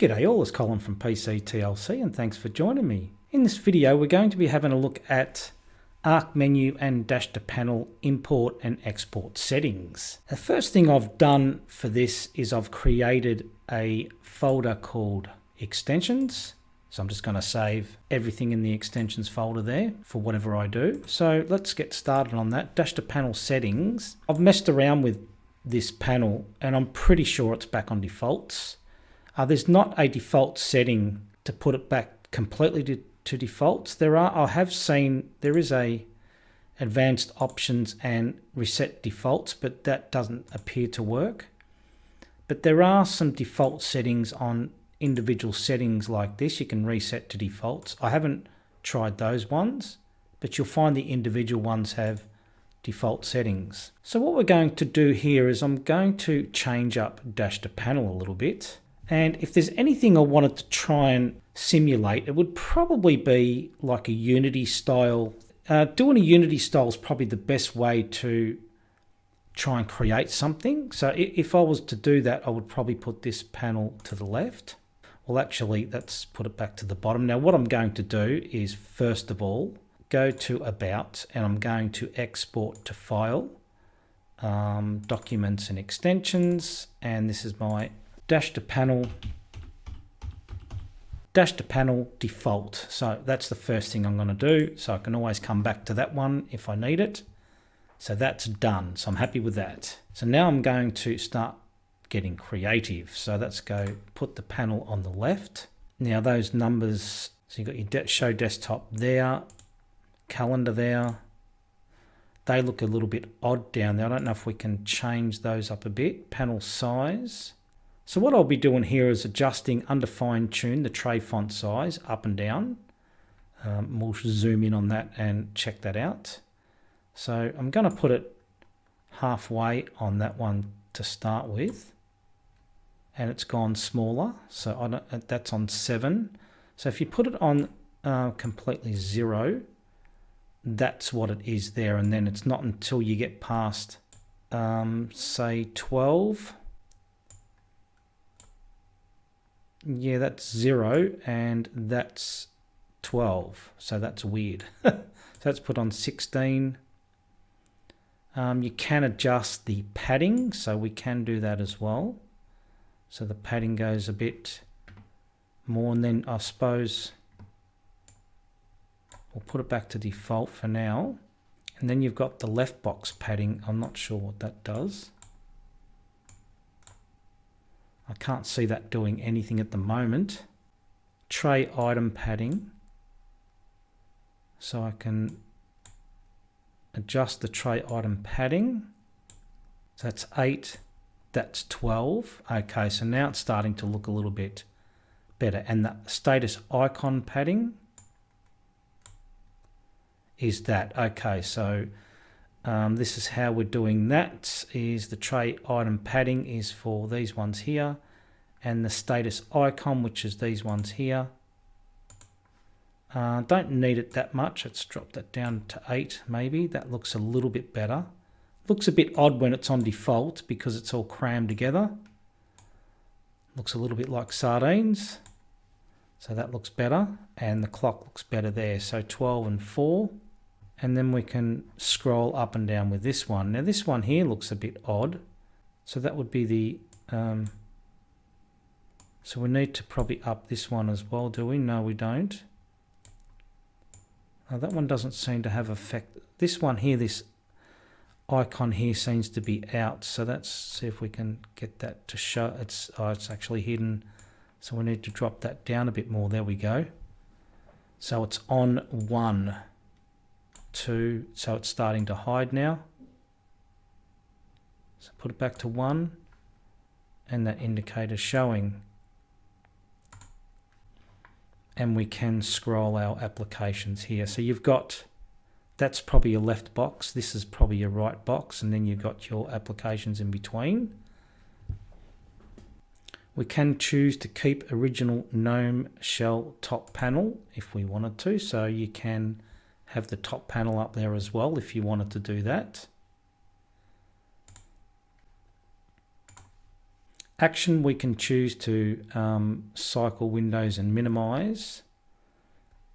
G'day all, it's Colin from PCTLC and thanks for joining me. In this video we're going to be having a look at Arc Menu and Dash to Panel import and export settings. The first thing I've done for this is I've created a folder called Extensions. So I'm just going to save everything in the extensions folder there for whatever I do. So let's get started on that. Dash to Panel settings. I've messed around with this panel and I'm pretty sure it's back on defaults. There's not a default setting to put it back completely to defaults. I have seen there is a advanced options and reset defaults, but that doesn't appear to work. But there are some default settings on individual settings like this. You can reset to defaults. I haven't tried those ones, but you'll find the individual ones have default settings. So what we're going to do here is I'm going to change up Dash to Panel a little bit. And if there's anything I wanted to try and simulate, it would probably be like a Unity style. Doing a Unity style is probably the best way to try and create something. So if I was to do that, I would probably put this panel to the left. Well, actually, let's put it back to the bottom. Now, what I'm going to do is, first of all, go to About, and I'm going to export to File, Documents and Extensions, and this is my Dash to Panel default. So that's the first thing I'm going to do. So I can always come back to that one if I need it. So that's done. So I'm happy with that. So now I'm going to start getting creative. So let's go put the panel on the left. Now those numbers, so you've got your show desktop there, calendar there. They look a little bit odd down there. I don't know if we can change those up a bit. Panel size. So what I'll be doing here is adjusting under fine tune the tray font size up and down. We'll zoom in on that and check that out. So I'm going to put it halfway on that one to start with. And it's gone smaller. So that's on 7. So if you put it on completely 0, that's what it is there. And then it's not until you get past, say, 12. Yeah, that's 0 and that's 12. So that's weird. So let's put on 16. You can adjust the padding, so we can do that as well. So the padding goes a bit more, and then I suppose we'll put it back to default for now. And then you've got the left box padding. I'm not sure what that does. I can't see that doing anything at the moment. Tray item padding. So I can adjust the tray item padding. So that's 8, that's 12. Okay, so now it's starting to look a little bit better. And the status icon padding is that. Okay, so this is how we're doing that. Is the tray item padding is for these ones here, and the status icon, which is these ones here. Don't need it that much. Let's drop that down to 8 maybe. That looks a little bit better. Looks a bit odd when it's on default because it's all crammed together. Looks a little bit like sardines. So that looks better, and the clock looks better there. So 12 and 4. And then we can scroll up and down with this one. Now this one here looks a bit odd. So that would be the... so we need to probably up this one as well, do we? No, we don't. That one doesn't seem to have effect. This one here, this icon here seems to be out. So let's see if we can get that to show. It's actually hidden. So we need to drop that down a bit more. There we go. So it's on 1. 2, so it's starting to hide now. So put it back to 1, and that indicator showing. And we can scroll our applications here. So you've got, that's probably your left box, this is probably your right box, and then you've got your applications in between. We can choose to keep original GNOME shell top panel if we wanted to, so you can have the top panel up there as well if you wanted to do that. Action, we can choose to cycle windows and minimize.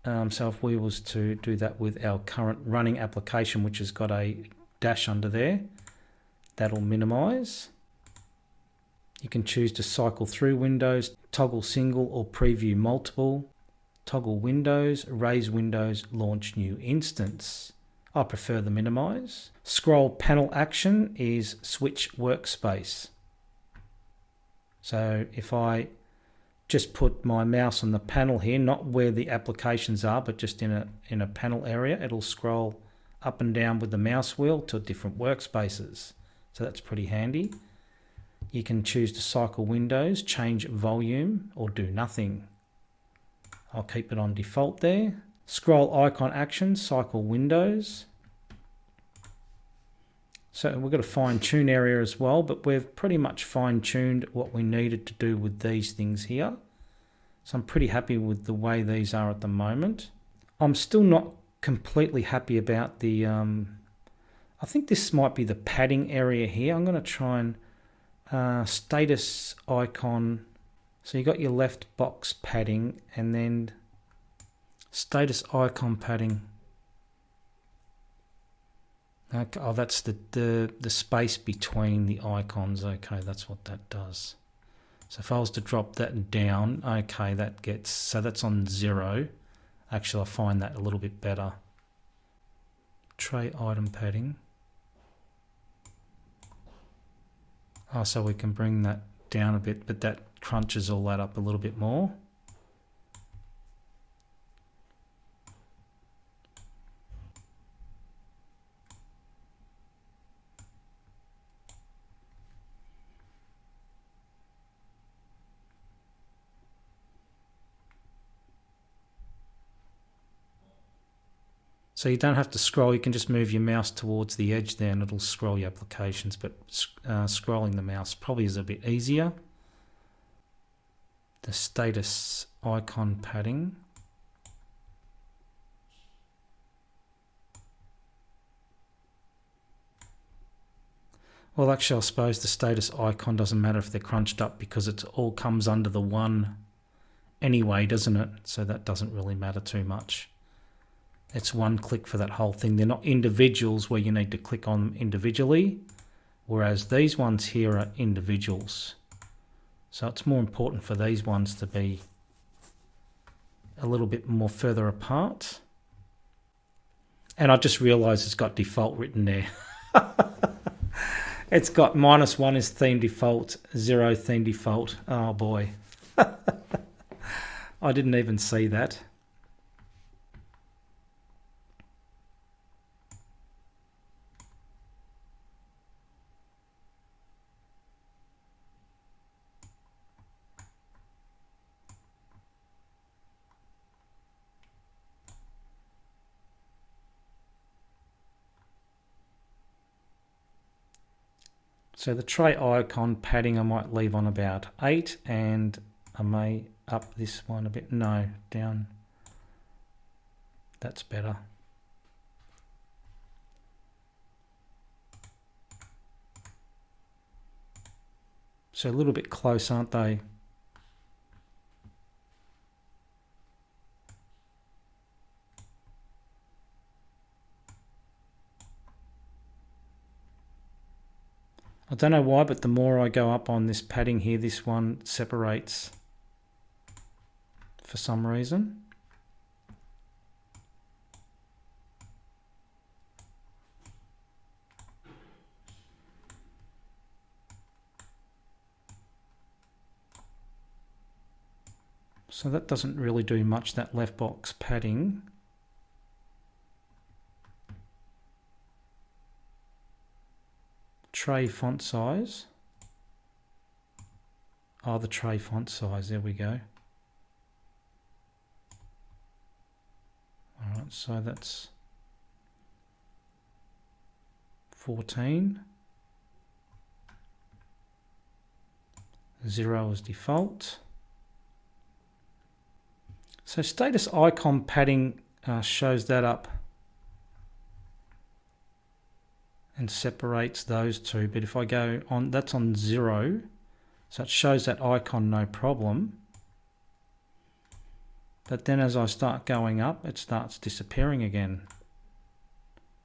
So if we was to do that with our current running application, which has got a dash under there, that'll minimize. You can choose to cycle through windows, toggle single or preview multiple, toggle windows, raise windows, launch new instance. I prefer the minimize. Scroll panel action is switch workspace. So if I just put my mouse on the panel here, not where the applications are, but just in a panel area, it'll scroll up and down with the mouse wheel to different workspaces. So that's pretty handy. You can choose to cycle windows, change volume, or do nothing. I'll keep it on default there. Scroll icon action, cycle windows. So we've got a fine-tune area as well, but we've pretty much fine-tuned what we needed to do with these things here. So I'm pretty happy with the way these are at the moment. I'm still not completely happy about the, I think this might be the padding area here. I'm going to try and status icon. So you got your left box padding and then status icon padding. Okay, oh, that's the space between the icons. Okay, that's what that does. So if I was to drop that down, okay, that gets, so that's on 0. Actually, I find that a little bit better. Tray item padding. Oh, so we can bring that down a bit, but that crunches all that up a little bit more. So you don't have to scroll, you can just move your mouse towards the edge there and it'll scroll your applications, but scrolling the mouse probably is a bit easier. The status icon padding. Well, actually, I suppose the status icon doesn't matter if they're crunched up because it all comes under the one anyway, doesn't it? So that doesn't really matter too much. It's one click for that whole thing. They're not individuals where you need to click on them individually, whereas these ones here are individuals. So it's more important for these ones to be a little bit more further apart. And I just realised it's got default written there. It's got -1 is theme default, 0 theme default. Oh boy. I didn't even see that. So the tray icon padding I might leave on about 8, and I may up this one a bit. No, down. That's better. So a little bit close, aren't they? I don't know why, but the more I go up on this padding here, this one separates for some reason. So that doesn't really do much, that left box padding. Tray font size. Oh, the tray font size, there we go. All right, so that's 14. 0 is default. So status icon padding shows that up and separates those two, but if I go on, that's on 0, So it shows that icon no problem. But then as I start going up, it starts disappearing again.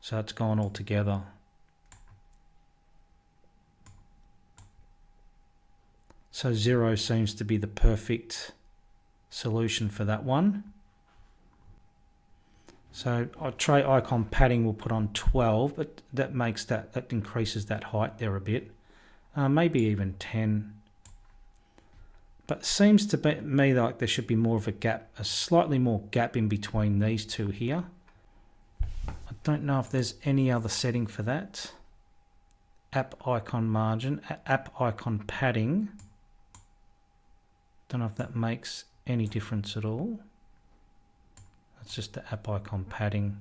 So it's gone altogether. So 0 seems to be the perfect solution for that one. So our tray icon padding will put on 12, but that makes that increases that height there a bit. Maybe even 10. But it seems to me like there should be more of a gap, a slightly more gap in between these two here. I don't know if there's any other setting for that. App icon margin, app icon padding. Don't know if that makes any difference at all. That's just the app icon padding.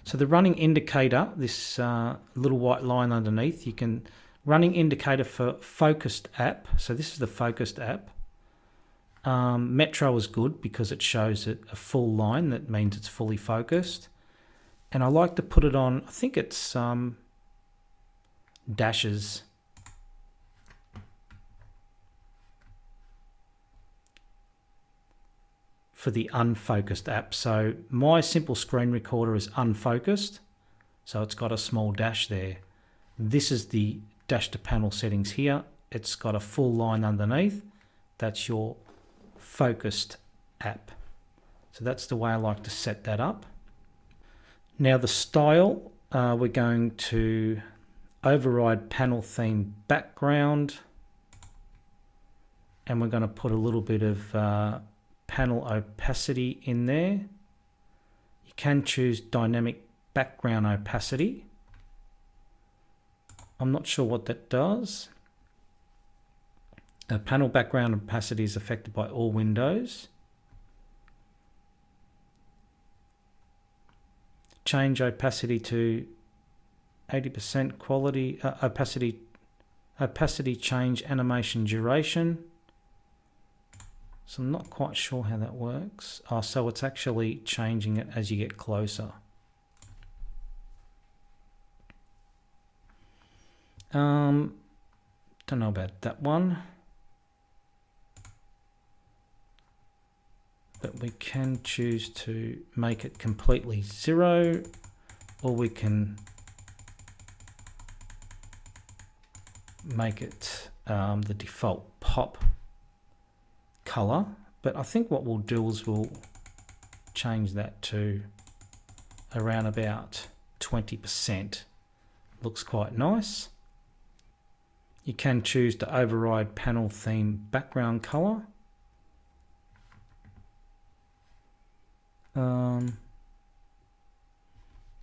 So the running indicator, this little white line underneath, you can running indicator for focused app. So this is the focused app. Metro is good because it shows it a full line. That means it's fully focused. And I like to put it on, I think it's dashes. For the unfocused app. So my simple screen recorder is unfocused, so it's got a small dash there. This is the dash to panel settings here. It's got a full line underneath. That's your focused app. So that's the way I like to set that up. Now the style, we're going to override panel theme background, and we're going to put a little bit of panel opacity in there. You can choose dynamic background opacity. I'm not sure what that does. Panel background opacity is affected by all windows. Change opacity to 80% quality, opacity change animation duration. So I'm not quite sure how that works. Oh, so it's actually changing it as you get closer. Don't know about that one. But we can choose to make it completely 0, or we can make it the default pop color. But I think what we'll do is we'll change that to around about 20%. Looks quite nice. You can choose to override panel theme background color.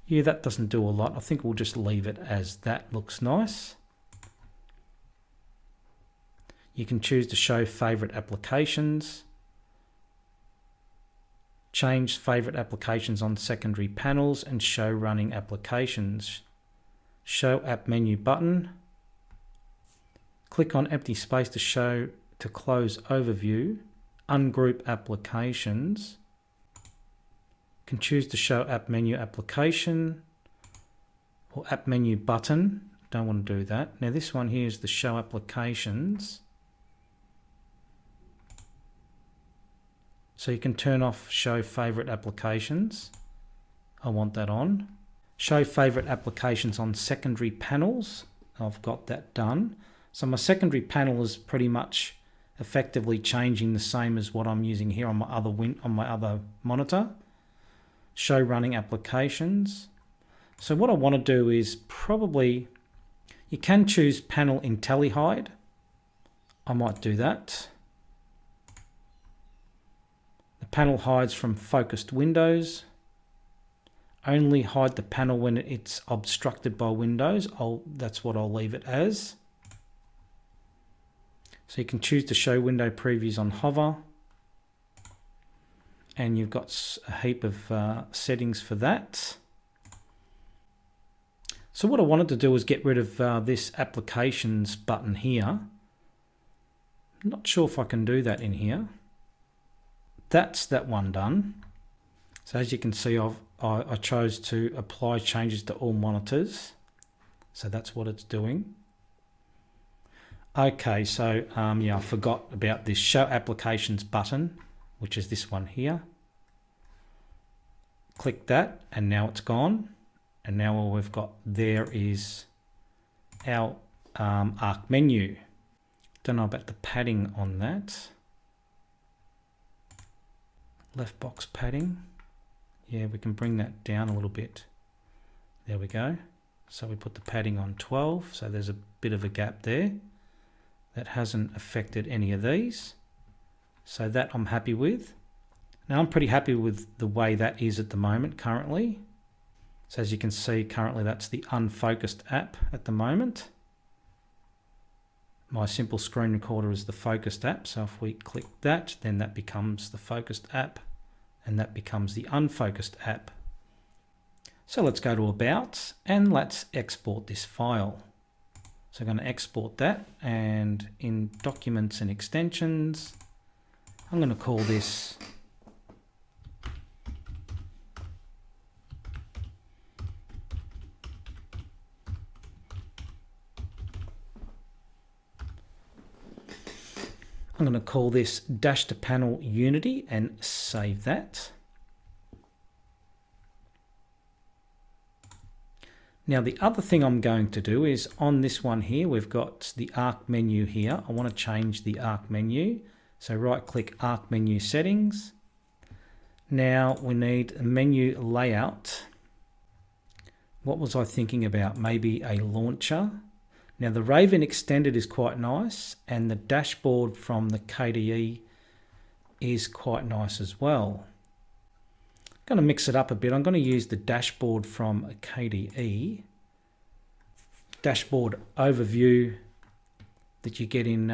Yeah, that doesn't do a lot. I think we'll just leave it as that. Looks nice. You can choose to show favorite applications. Change favorite applications on secondary panels and show running applications. Show app menu button. Click on empty space to close overview. Ungroup applications. Can choose to show app menu application or app menu button. Don't want to do that. Now this one here is the show applications. So you can turn off show favorite applications. I want that on. Show favorite applications on secondary panels. I've got that done. So my secondary panel is pretty much effectively changing the same as what I'm using here on my other monitor. Show running applications. So what I want to do is probably, you can choose panel IntelliHide. I might do that. The panel hides from focused windows. Only hide the panel when it's obstructed by windows. That's what I'll leave it as. So you can choose to show window previews on hover. And you've got a heap of settings for that. So what I wanted to do was get rid of this applications button here. I'm not sure if I can do that in here. That's that one done. So as you can see, I chose to apply changes to all monitors. So that's what it's doing. Okay, so yeah, I forgot about this show applications button, which is this one here. Click that and now it's gone. And now all we've got there is our Arc menu. Don't know about the padding on that. Left box padding. Yeah, we can bring that down a little bit. There we go. So we put the padding on 12, so there's a bit of a gap there. That hasn't affected any of these. So that I'm happy with. Now I'm pretty happy with the way that is at the moment currently. So as you can see, currently that's the unfocused app at the moment. My simple screen recorder is the focused app. So if we click that, then that becomes the focused app and that becomes the unfocused app. So let's go to About and let's export this file. So I'm going to export that, and in Documents and Extensions, I'm going to call this Dash to Panel Unity and save that. Now the other thing I'm going to do is on this one here, we've got the Arc menu here. I want to change the Arc menu. So right click Arc menu settings. Now we need a menu layout. What was I thinking about? Maybe a launcher. Now the Raven extended is quite nice and the dashboard from the KDE is quite nice as well. I'm going to mix it up a bit. I'm going to use the dashboard from KDE, dashboard overview that you get in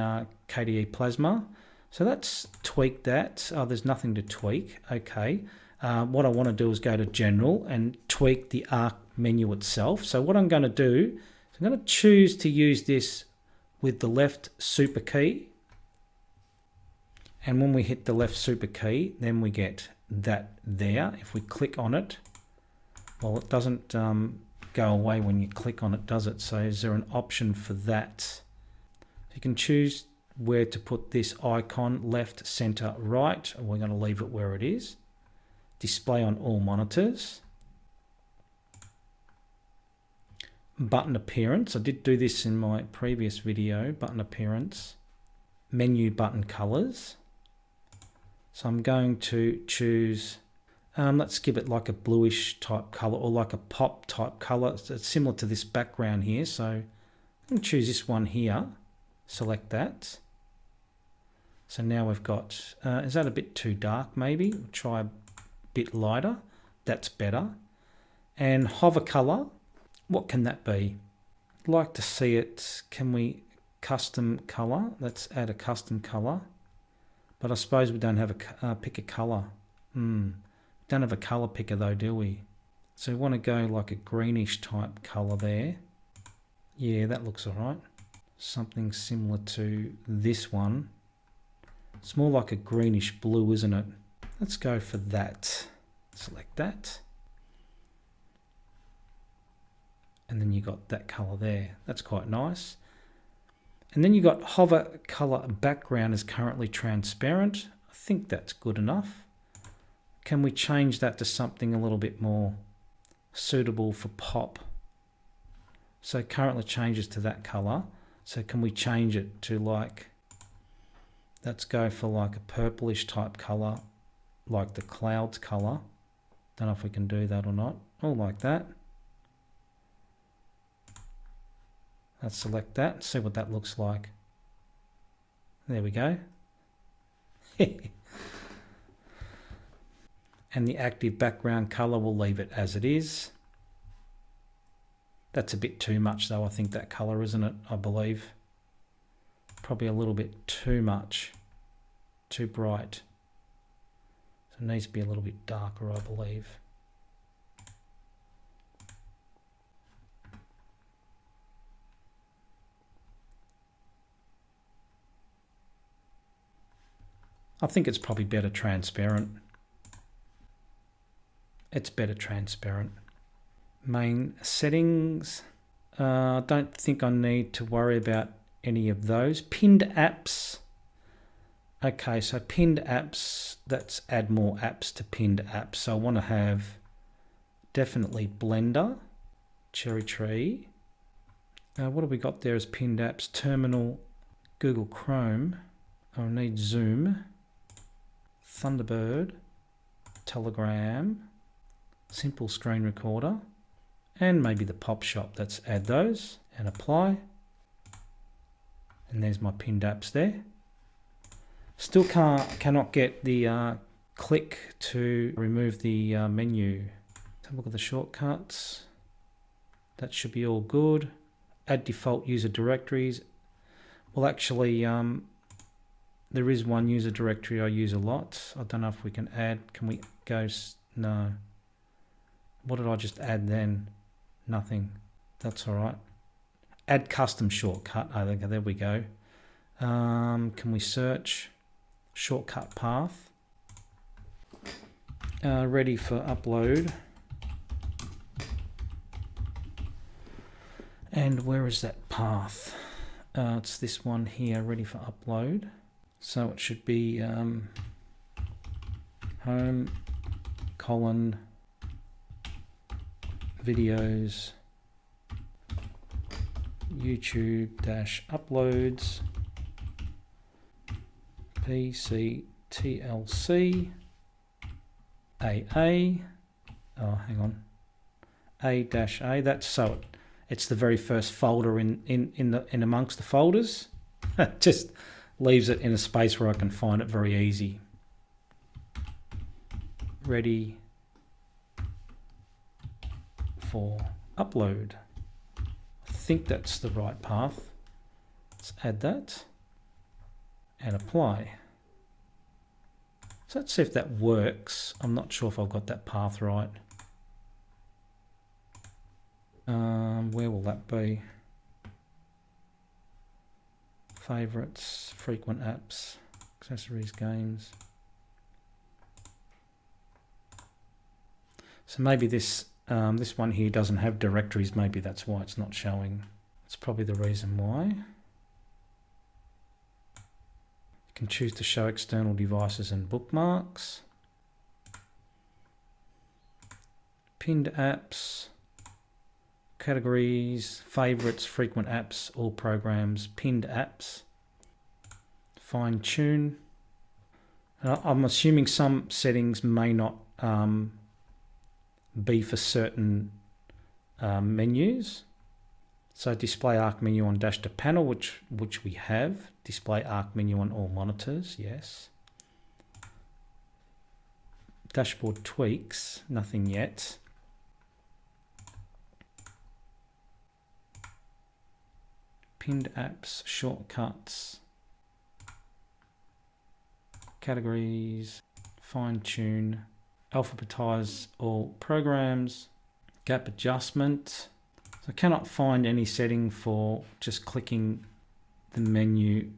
KDE Plasma. So let's tweak that. Oh, there's nothing to tweak. Okay. What I want to do is go to General and tweak the Arc menu itself. So what I'm going to do is I'm going to choose to use this with the left super key. And when we hit the left super key, then we get that there. If we click on it, well, it doesn't go away when you click on it, does it? So is there an option for that? You can choose where to put this icon, left, center, right, and we're going to leave it where it is. Display on all monitors. Button appearance. I did do this in my previous video. Button appearance. Menu button colors. So I'm going to choose, let's give it like a bluish type color or like a pop type color. It's similar to this background here. So I'm going to choose this one here. Select that. So now we've got, is that a bit too dark maybe? We'll try a bit lighter. That's better. And hover color, what can that be? I'd like to see it, can we custom color? Let's add a custom color. But I suppose we don't have a pick a colour. Don't have a colour picker though, do we? So we want to go like a greenish type colour there. Yeah, that looks alright. Something similar to this one. It's more like a greenish blue, isn't it? Let's go for that. Select that. And then you got that colour there. That's quite nice. And then you got hover color background is currently transparent. I think that's good enough. Can we change that to something a little bit more suitable for pop? So currently changes to that color. So can we change it to like, let's go for like a purplish type color, like the clouds color. Don't know if we can do that or not. Oh, like that. Let's select that, see what that looks like. There we go. And the active background color, we'll leave it as it is. That's a bit too much though, I think that color, isn't it? I believe. Probably a little bit too much. Too bright. So it needs to be a little bit darker, I believe. I think it's probably better transparent. It's better transparent. Main settings. I don't think I need to worry about any of those. Pinned apps. Okay, so pinned apps, let's add more apps to pinned apps. So I want to have definitely Blender, Cherry Tree. What have we got there as pinned apps? Terminal, Google Chrome. I'll need Zoom, Thunderbird, Telegram, Simple Screen Recorder, and maybe the Pop Shop. Let's add those and apply. And there's my pinned apps there. Still cannot get the click to remove the menu. Have a look at the shortcuts. That should be all good. Add default user directories. Well, actually, there is one user directory I use a lot. I don't know if we can add. Can we go? No. What did I just add then? Nothing. That's all right. Add custom shortcut. Oh, there we go. Can we search? Shortcut path. Ready for upload. And where is that path? It's this one here, ready for upload. So it should be home, videos, YouTube-uploads, PC TLC AA. Oh, hang on. A-A. That's so it's the very first folder in amongst the folders. Just leaves it in a space where I can find it very easy. Ready for upload. I think that's the right path. Let's add that and apply. So let's see if that works. I'm not sure if I've got that path right. Where will that be? Favorites, frequent apps, accessories, games. So maybe this one here doesn't have directories. Maybe that's why it's not showing. That's probably the reason why. You can choose to show external devices and bookmarks. Pinned apps. Categories, favorites, frequent apps, all programs, pinned apps, fine tune. I'm assuming some settings may not be for certain menus. So display arc menu on dash to panel, which we have. Display arc menu on all monitors, yes. Dashboard tweaks, nothing yet. Pinned apps, shortcuts, categories, fine tune, alphabetize all programs, gap adjustment. So I cannot find any setting for just clicking the menu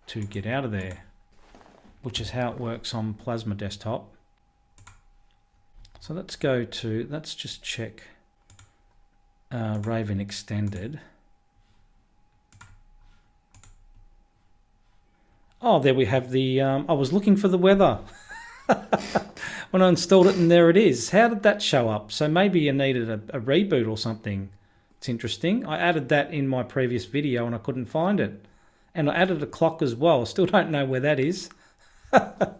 to get out of there, which is how it works on Plasma Desktop. So let's just check Raven Extended. Oh, there we have the, I was looking for the weather when I installed it, and there it is. How did that show up? So maybe you needed a reboot or something. It's interesting. I added that in my previous video and I couldn't find it. And I added a clock as well. I still don't know where that is. Oh,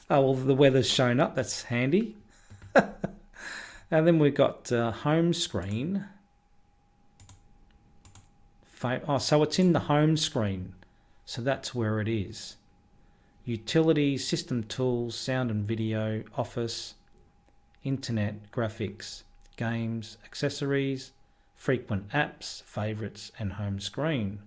well, the weather's shown up. That's handy. And then we've got home screen. Oh, so it's in the home screen. So that's where it is. Utilities, system tools, sound and video, office, internet, graphics, games, accessories, frequent apps, favorites, and home screen.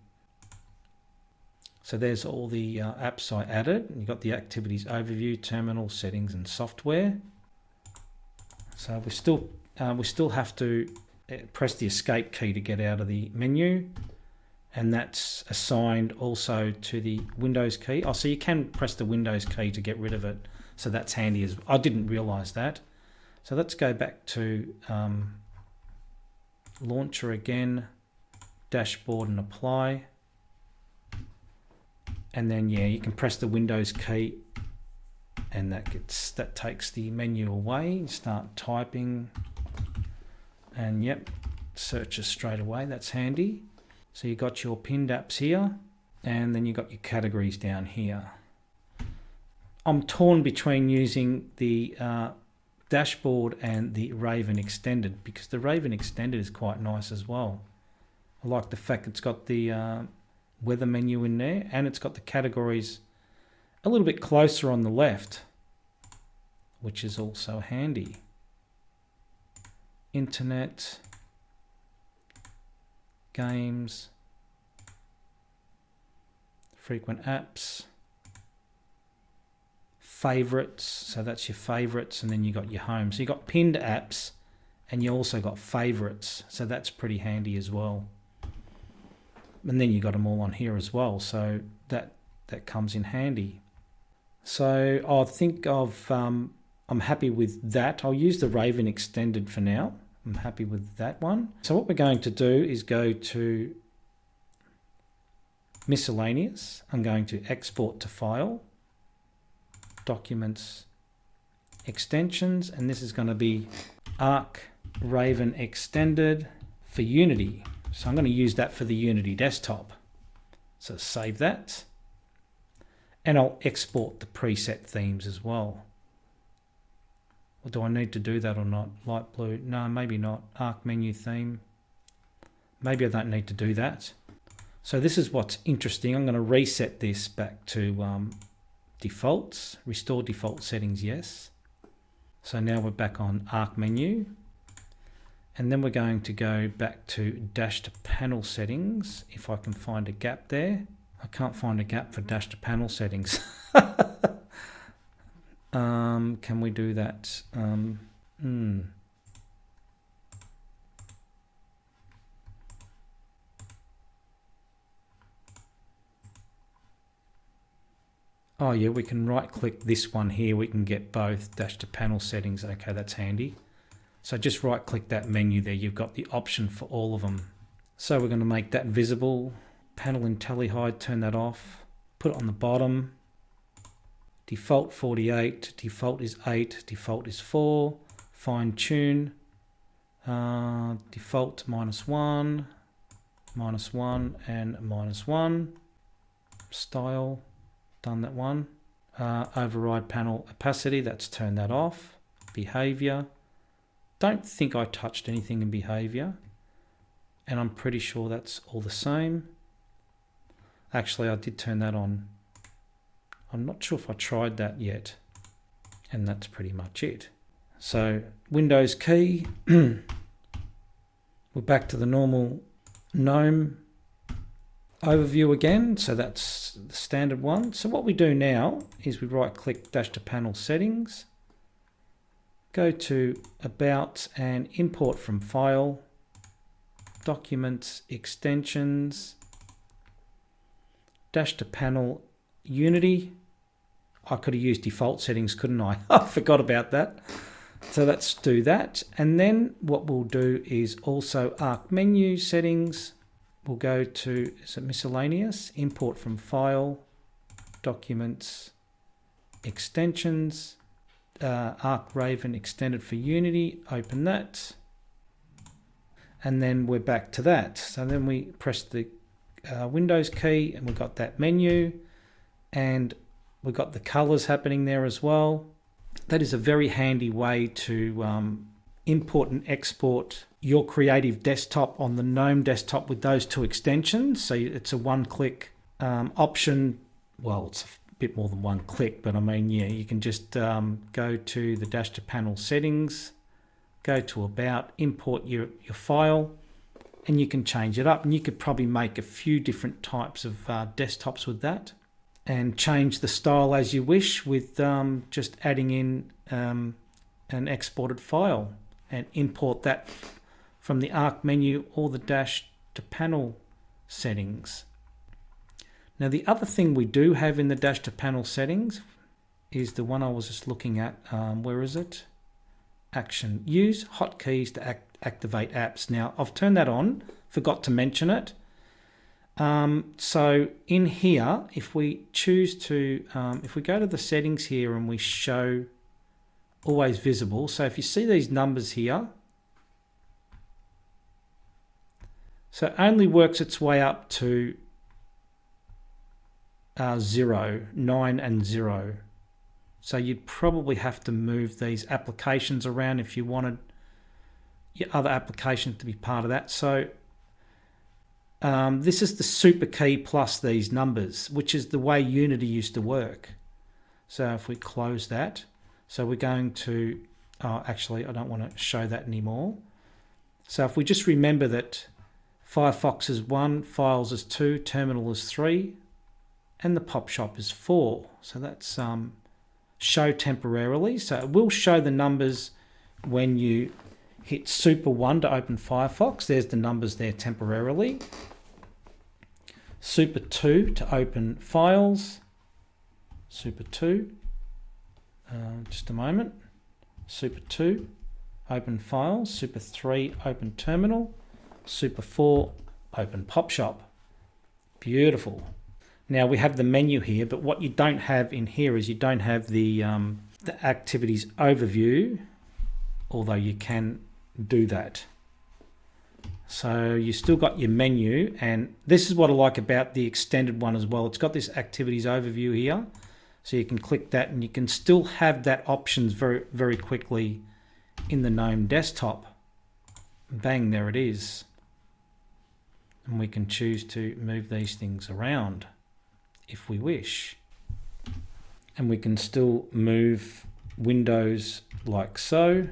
So there's all the apps I added. You've got the activities overview, terminal, settings, and software. So we still have to press the escape key to get out of the menu. And that's assigned also to the Windows key. Oh, so you can press the Windows key to get rid of it. So that's handy as I didn't realize that. So let's go back to Launcher again, Dashboard and Apply. And then yeah, you can press the Windows key and that takes the menu away. Start typing and yep, searches straight away. That's handy. So you got your pinned apps here and then you got your categories down here. I'm torn between using the dashboard and the Raven Extended because the Raven Extended is quite nice as well. I like the fact it's got the weather menu in there and it's got the categories a little bit closer on the left, which is also handy. Internet, games, frequent apps, favorites, so that's your favorites, and then you got your home. So you got pinned apps and you also got favorites, so that's pretty handy as well. And then you got them all on here as well, so that comes in handy. So I think I'm happy with that. I'll use the Raven Extended for now. I'm happy with that one. So what we're going to do is go to miscellaneous. I'm going to export to file, documents, extensions, and this is going to be Arc Raven Extended for Unity. So I'm going to use that for the Unity desktop. So save that. And I'll export the preset themes as well. Or do I need to do that or not? Light blue, no, maybe not. Arc menu theme. Maybe I don't need to do that. So this is what's interesting. I'm going to reset this back to defaults. Restore default settings, yes. So now we're back on Arc menu. And then we're going to go back to dash to panel settings, if I can find a gap there. I can't find a gap for dash to panel settings. Can we do that? Oh yeah, we can right click this one here. We can get both dash to panel settings. Okay, that's handy. So just right click that menu there. You've got the option for all of them. So we're going to make that visible. Panel IntelliHide, turn that off. Put it on the bottom. Default 48, default is 8, default is 4. Fine tune. Default -1, -1 and -1. Style, done that one. Override panel opacity, that's turned that off. Behavior. Don't think I touched anything in behavior. And I'm pretty sure that's all the same. Actually, I did turn that on. I'm not sure if I tried that yet. And that's pretty much it. So Windows key. We're back to the normal GNOME overview again. So that's the standard one. So what we do now is we right click dash to panel settings. Go to about and import from file. Documents, extensions. Dash to panel Unity. I could have used default settings, couldn't I? I forgot about that. So let's do that. And then what we'll do is also Arc menu settings. We'll go to, is it miscellaneous? Import from file, documents, extensions, Arc Raven Extended for Unity. Open that. And then we're back to that. So then we press the Windows key and we've got that menu and we've got the colors happening there as well. That is a very handy way to import and export your creative desktop on the GNOME desktop with those two extensions. So it's a one-click option. Well, it's a bit more than one click, but I mean, yeah, you can just go to the dash to panel settings, go to about, import your file, and you can change it up. And you could probably make a few different types of desktops with that and change the style as you wish with just adding in an exported file and import that from the Arc menu or the dash to panel settings. Now the other thing we do have in the dash to panel settings is the one I was just looking at. Where is it? Action. Use hotkeys to activate apps. Now I've turned that on, forgot to mention it. So in here, if we choose to, if we go to the settings here and we show always visible, so if you see these numbers here, so it only works its way up to 0, 9 and 0. So you'd probably have to move these applications around if you wanted your other applications to be part of that. So this is the super key plus these numbers, which is the way Unity used to work. So if we close that, so we're going to, actually I don't want to show that anymore. So if we just remember that Firefox is 1, Files is 2, Terminal is 3, and the PopShop is 4. So that's show temporarily. So it will show the numbers when you hit Super 1 to open Firefox. There's the numbers there temporarily. Super 2 to open Files. Super 2. Just a moment. Super 2, open Files. Super 3, open Terminal. Super 4, open PopShop. Beautiful. Now we have the menu here, but what you don't have in here is you don't have the activities overview, although you can do that. So you still got your menu, and this is what I like about the extended one as well. It's got this activities overview here, so you can click that and you can still have that options very, very quickly in the GNOME desktop. Bang, there it is. And we can choose to move these things around if we wish. And we can still move windows like so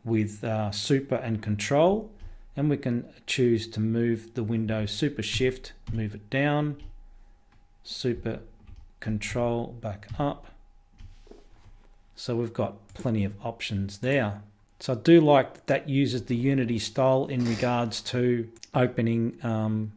with super and control. And we can choose to move the window super shift, move it down, super control back up. So we've got plenty of options there. So I do like that uses the Unity style in regards to opening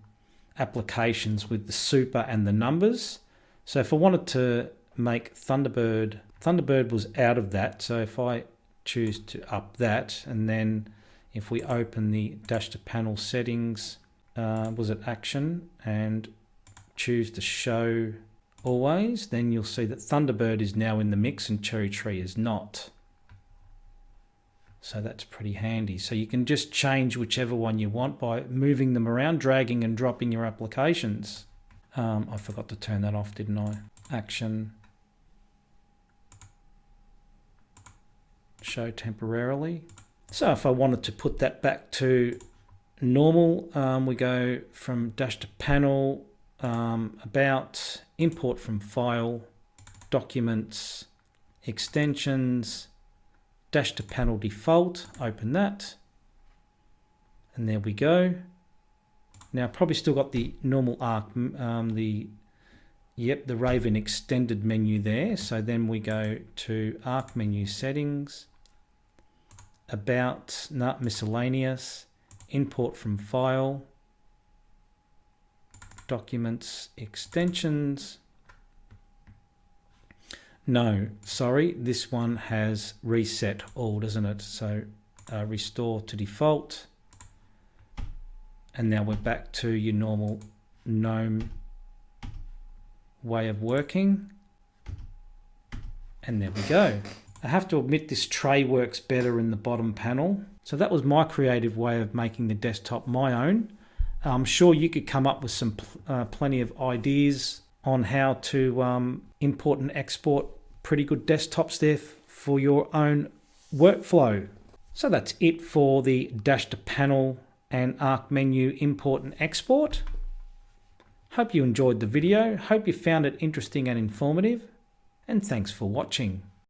applications with the super and the numbers. So if I wanted to make Thunderbird was out of that. So if I choose to up that, and then if we open the dash to panel settings, was it action, and choose to show always, then you'll see that Thunderbird is now in the mix and Cherry Tree is not. So that's pretty handy. So you can just change whichever one you want by moving them around, dragging and dropping your applications. I forgot to turn that off, didn't I? Action. Show temporarily. So if I wanted to put that back to normal, we go from dash to panel, about, import from file, documents, extensions, dash to panel default, open that, and there we go. Now probably still got the normal Arc, the Raven extended menu there. So then we go to Arc menu settings, about, not miscellaneous, import from file, documents, extensions. No, sorry, this one has reset all, doesn't it? So restore to default. And now we're back to your normal GNOME way of working. And there we go. I have to admit this tray works better in the bottom panel. So that was my creative way of making the desktop my own. I'm sure you could come up with some plenty of ideas on how to import and export pretty good desktops there for your own workflow. So that's it for the dash to panel and Arc menu import and export. Hope you enjoyed the video. Hope you found it interesting and informative. And thanks for watching.